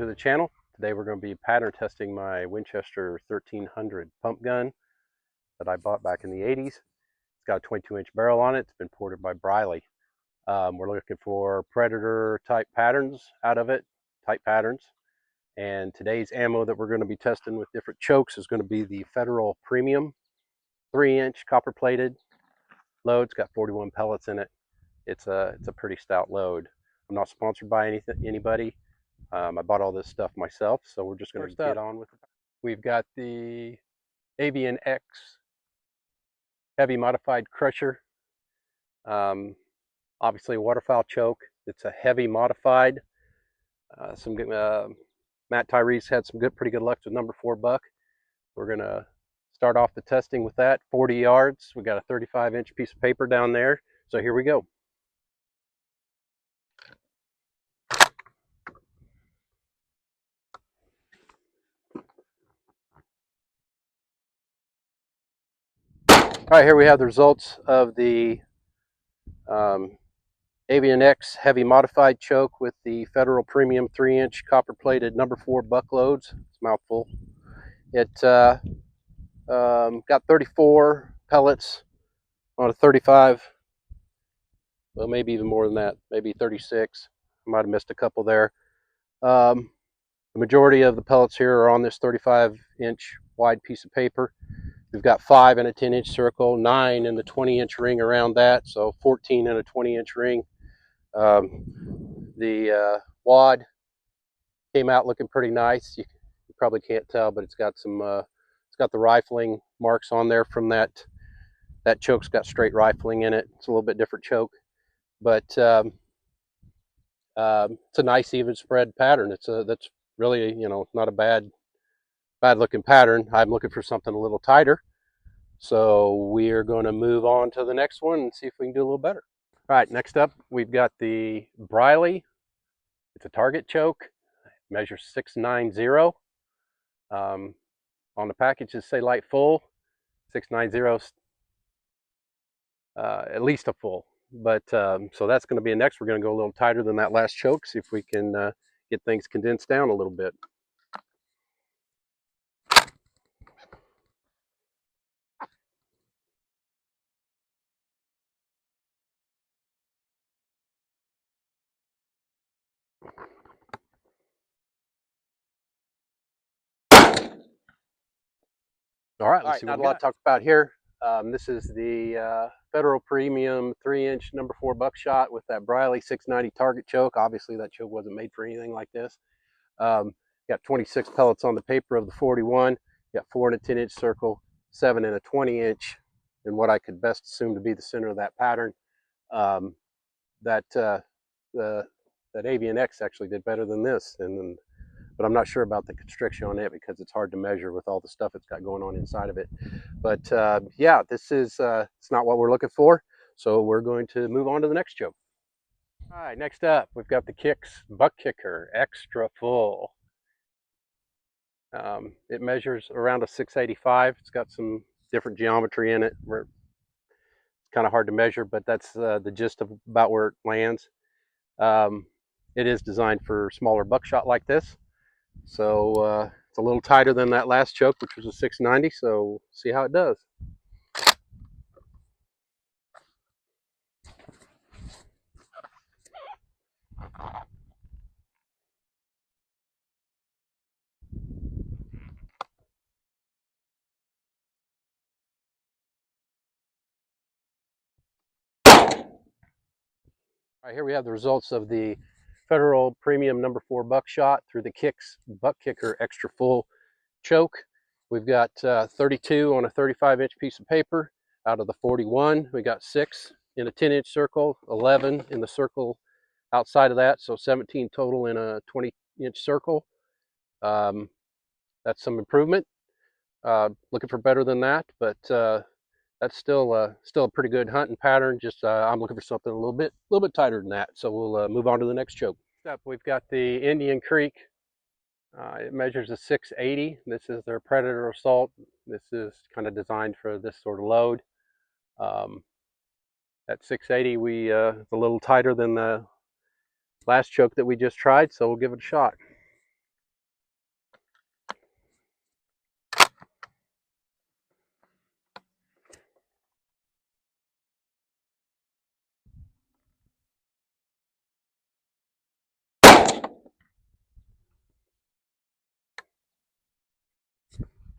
to the channel. Today we're going to be pattern testing my Winchester 1300 pump gun that I bought back in the 80s. It's got a 22-inch barrel on it. It's been ported by Briley. We're looking for predator type patterns out of it, type patterns. And today's ammo that we're going to be testing with different chokes is going to be the Federal Premium 3-inch copper plated load. It's got 41 pellets in it. It's a pretty stout load. I'm not sponsored by anybody. I bought all this stuff myself, so we're just going to get on with it. We've got the Avian X heavy modified crusher. Obviously a waterfowl choke. It's a heavy modified. Matt Tyrese had some pretty good luck with number 4 buck. We're going to start off the testing with that. 40 yards. We got a 35-inch piece of paper down there. So here we go. All right, here we have the results of the Avian X heavy modified choke with the Federal Premium 3-inch copper plated number 4 buck loads. It's a mouthful. It got 34 pellets on a 35, well, maybe even more than that, maybe 36. I might have missed a couple there. The majority of the pellets here are on this 35-inch wide piece of paper. We've got 5 in a 10-inch circle, 9 in the 20-inch ring around that, so 14 in a 20-inch ring. The wad came out looking pretty nice. You probably can't tell, but it's got some it's got the rifling marks on there from that choke's got straight rifling in it. It's a little bit different choke, but it's a nice even spread pattern. That's really, you know, not a bad looking pattern. I'm looking for something a little tighter, so we're going to move on to the next one and see if we can do a little better. All right, next up we've got the Briley. It's a target choke. It measures 690. On the package it say light full. 690 at least a full, but so that's going to be next. We're going to go a little tighter than that last choke, see if we can get things condensed down a little bit. All right, let's see what we got. Not a lot to talk about here. This is the Federal Premium 3-inch number 4 Buckshot with that Briley 690 target choke. Obviously that choke wasn't made for anything like this. Got 26 pellets on the paper of the 41. Got 4 in a 10-inch circle, 7 in a 20-inch, and what I could best assume to be the center of that pattern. That Avian X actually did better than this, but I'm not sure about the constriction on it because it's hard to measure with all the stuff it's got going on inside of it. But yeah, this is it's not what we're looking for, so we're going to move on to the next choke. All right, next up we've got the Kicks Buck Kicker Extra Full. It measures around a 685. It's got some different geometry in it. It's kind of hard to measure, but that's the gist of about where it lands. It is designed for smaller buckshot like this. So it's a little tighter than that last choke, which was a 690, so we'll see how it does. All right, here we have the results of the Federal Premium number 4 Buckshot through the Kicks Buck Kicker Extra Full choke. We've got 32 on a 35-inch piece of paper. Out of the 41, we got 6 in a 10-inch circle, 11 in the circle outside of that, so 17 total in a 20-inch circle. That's some improvement. Looking for better than that, but that's still a pretty good hunting pattern. Just I'm looking for something a little bit tighter than that. So we'll move on to the next choke. Next up, we've got the Indian Creek. It measures a 680. This is their Predator Assault. This is kind of designed for this sort of load. At 680, it's a little tighter than the last choke that we just tried, so we'll give it a shot.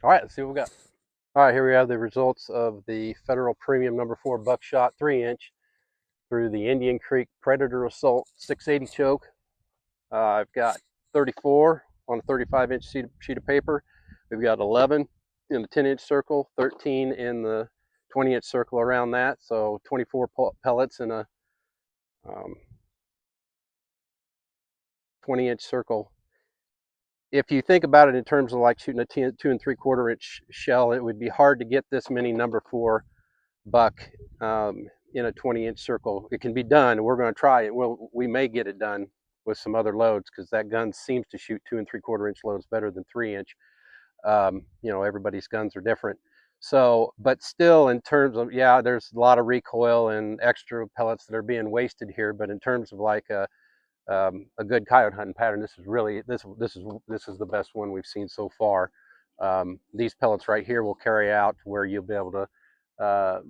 All right, let's see what we got. All right, here we have the results of the Federal Premium #4 Buckshot 3-inch through the Indian Creek Predator Assault 680 choke. I've got 34 on a 35-inch sheet of paper. We've got 11 in the 10-inch circle, 13 in the 20-inch circle around that. So 24 pellets in a 20-inch circle. If you think about it in terms of like shooting a 2 3/4-inch shell, it would be hard to get this many #4 buck in a 20-inch circle. It can be done. We're going to try it. We may get it done with some other loads because that gun seems to shoot 2 3/4-inch loads better than 3-inch. You know, everybody's guns are different. So, but still, in terms of, yeah, there's a lot of recoil and extra pellets that are being wasted here. But in terms of like a good coyote hunting pattern, this is really this is the best one we've seen so far. These pellets right here will carry out to where you'll be able to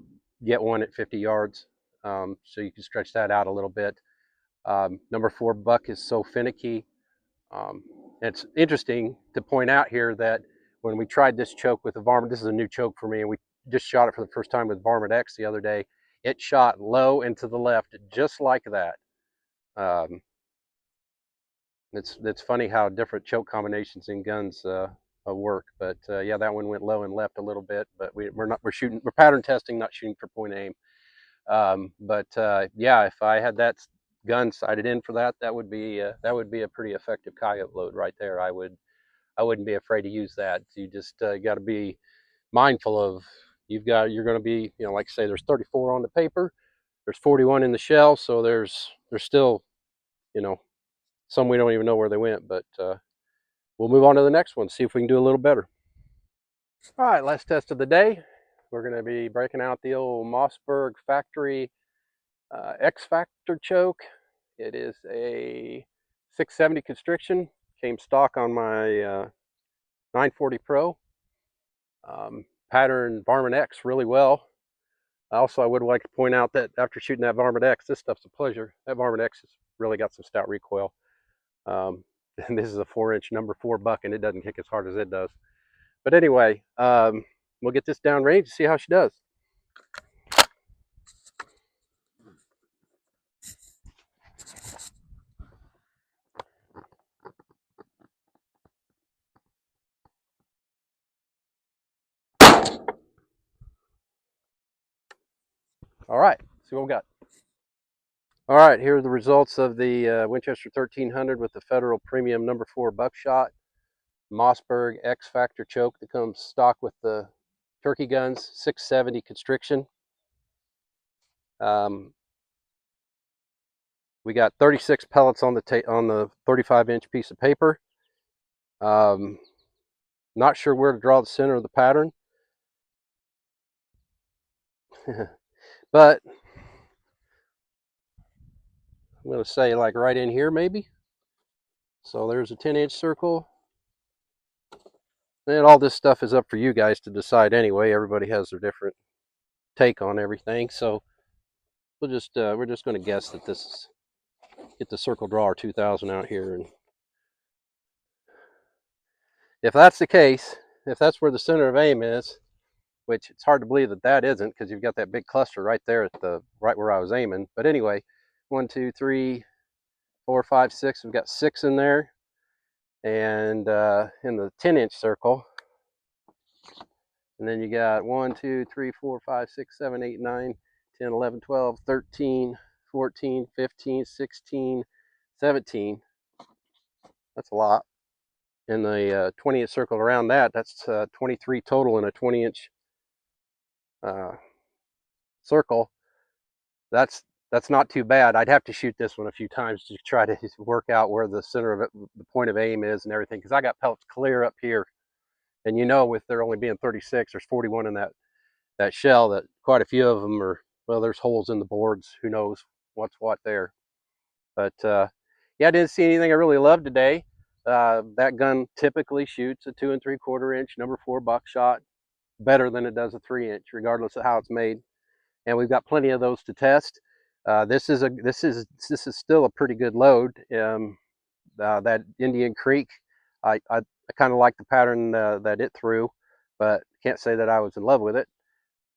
get one at 50 yards, so you can stretch that out a little bit. #4 buck is so finicky. It's interesting to point out here that when we tried this choke with the varmint, this is a new choke for me, and we just shot it for the first time with Varmint X the other day. It shot low and to the left just like that. It's funny how different choke combinations in guns work, but yeah, that one went low and left a little bit. But we're pattern testing, not shooting for point aim. But yeah, if I had that gun sighted in for that, that would be a pretty effective coyote load right there. I wouldn't be afraid to use that. You just got to be mindful of you're going to be, you know, like I say, there's 34 on the paper, there's 41 in the shell, so there's still, you know, some we don't even know where they went, but we'll move on to the next one, see if we can do a little better. All right, last test of the day. We're going to be breaking out the old Mossberg factory X-Factor choke. It is a 670 constriction. Came stock on my 940 Pro. Patterned Varmint X really well. Also, I would like to point out that after shooting that Varmint X, this stuff's a pleasure. That Varmint X has really got some stout recoil. And this is a 4-inch #4 buck, and it doesn't kick as hard as it does. But anyway, we'll get this down range and see how she does. All right, see what we got. All right, here are the results of the Winchester 1300 with the Federal Premium #4 Buckshot Mossberg X-Factor choke that comes stock with the turkey guns, 670 constriction. We got 36 pellets on the 35-inch piece of paper. Not sure where to draw the center of the pattern, but I'm going to say like right in here maybe. So there's a 10-inch circle. And all this stuff is up for you guys to decide anyway. Everybody has their different take on everything. So we're just going to guess that this is, get the circle drawer 2000 out here. And if that's the case, if that's where the center of aim is, which it's hard to believe that that isn't because you've got that big cluster right there at the right where I was aiming. But anyway, 1, 2, 3, 4, 5, 6. We've got 6 in there. And in the 10-inch circle. And then you got 1, 2, 3, 4, 5, 6, 7, 8, 9, 10, 11, 12, 13, 14, 15, 16, 17. That's a lot. In the 20-inch circle around that, that's 23 total in a 20-inch circle. That's not too bad. I'd have to shoot this one a few times to try to work out where the center of it, the point of aim is and everything, because I got pellets clear up here. And you know, with there only being 36, there's 41 in that shell, that quite a few of them are, well, there's holes in the boards. Who knows what's what there. But yeah, I didn't see anything I really loved today. That gun typically shoots a 2 3/4-inch #4 buckshot better than it does a 3-inch, regardless of how it's made. And we've got plenty of those to test. This is still a pretty good load. That Indian Creek, I kind of like the pattern that it threw. but can't say that I was in love with it.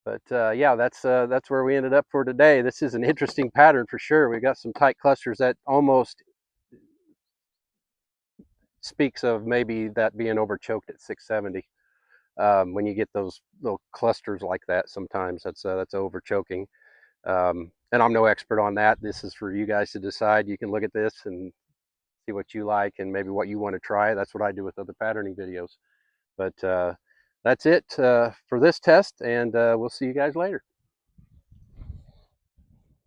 But yeah, that's where we ended up for today. This is an interesting pattern for sure. We've got some tight clusters that almost speaks of maybe that being overchoked at 670. When you get those little clusters like that, sometimes that's overchoking. And I'm no expert on that. This is for you guys to decide. You can look at this and see what you like and maybe what you want to try. That's what I do with other patterning videos. But that's it for this test, and we'll see you guys later.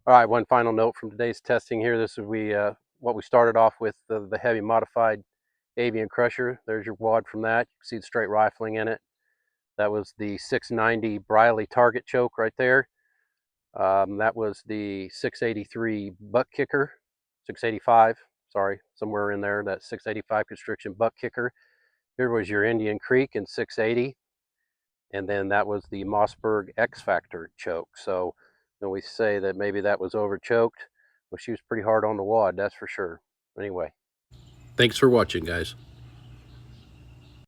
All right, one final note from today's testing here. This is what we started off with, the heavy modified Avian Crusher. There's your wad from that. You can see the straight rifling in it. That was the 690 Briley target choke right there. That was the 683 buck kicker, 685, sorry, somewhere in there, that 685 constriction buck kicker. Here was your Indian Creek in 680. And then that was the Mossberg X-Factor choke. So when we say that maybe that was over choked, well, she was pretty hard on the wad, that's for sure. Anyway, thanks for watching, guys.